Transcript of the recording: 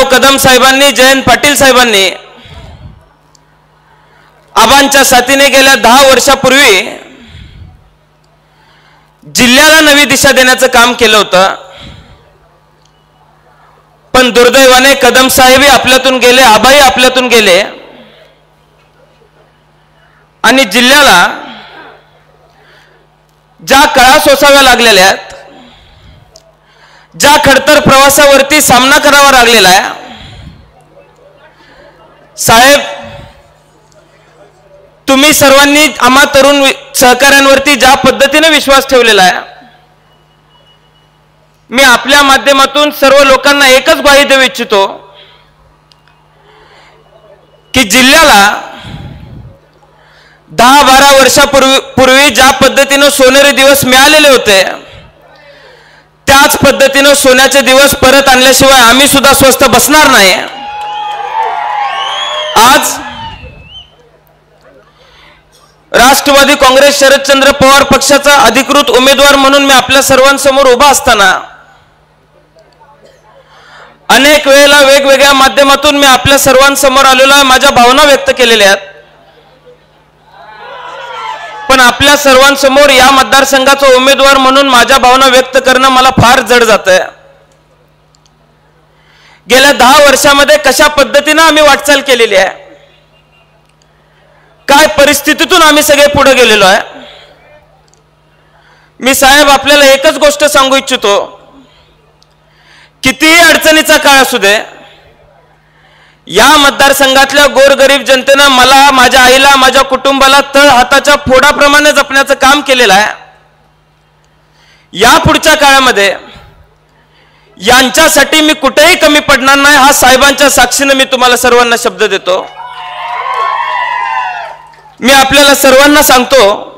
वसंतराव कदम साहेबांनी, जयंत पाटील साहेबांनी आबांच्या साथीने गेल्या 10 वर्षापूर्वी जिल्ह्याला नवी दिशा देण्याचं काम केलं होतं। पण दुर्दैवाने कदम साहेबही आपल्यातून गेले, आबाही आपल्यातून गेले आणि जिल्ह्याला ज्या कळा सोसाव्या लागलेल्या आहेत, ज्या खडतर प्रवासावरती सामना करावा लागलेला आहे, साहेब तुम्ही सर्वांनी आम्हा तरुण सहकाऱ्यांवरती ज्या पद्धतीने विश्वास ठेवलेला आहे, मी आपल्या माध्यमातून सर्व लोकांना एकच ग्वाही देऊ इच्छितो की जिल्ह्याला 10-12 वर्षापूर्वी ज्या पद्धतीने सोनेरी दिवस मिळालेले होते, त्याच पद्धतीने सोन्याचे दिवस परत आणल्याशिवाय आम्ही सुद्धा स्वस्थ बसणार नाही। आज राष्ट्रवादी काँग्रेस शरदचंद्र पवार पक्षाचा अधिकृत उमेदवार म्हणून मी आपल्या सर्वांसमोर उभा असताना अनेक वेळेला वेगवेगळ्या माध्यमातून मी आपल्या सर्वांसमोर आलेलो आहे, माझ्या भावना व्यक्त केलेल्या आहेत। पण आपल्या सर्वांसमोर या मतदारसंघाचा उमेदवार म्हणून माझ्या भावना व्यक्त करणं मला फार जड जातंय। गेल्या 10 वर्षामध्ये कशा पद्धतीने आम्ही वाटचाल केलेली आहे, काय परिस्थितीतून आम्ही सगळे पुढे गेलेलो आहे। मी साहेब आपल्याला एकच गोष्ट सांगू इच्छितो, कितीही अडचणीचा काळ असू दे, या मतदारसंघातल्या गोरगरीब जनतेने मला, माझ्या आईला, माझ्या कुटुंबाला तळ हाताच्या फोडाप्रमाणे जपण्याचं काम केलेलं आहे। या पुढच्या काळामध्ये यांच्यासाठी मी कुठेही कमी पडणार नाही, हा साहेबांच्या साक्षीने मी तुम्हाला सर्वांना शब्द देतो। मी आपल्याला सर्वांना सांगतो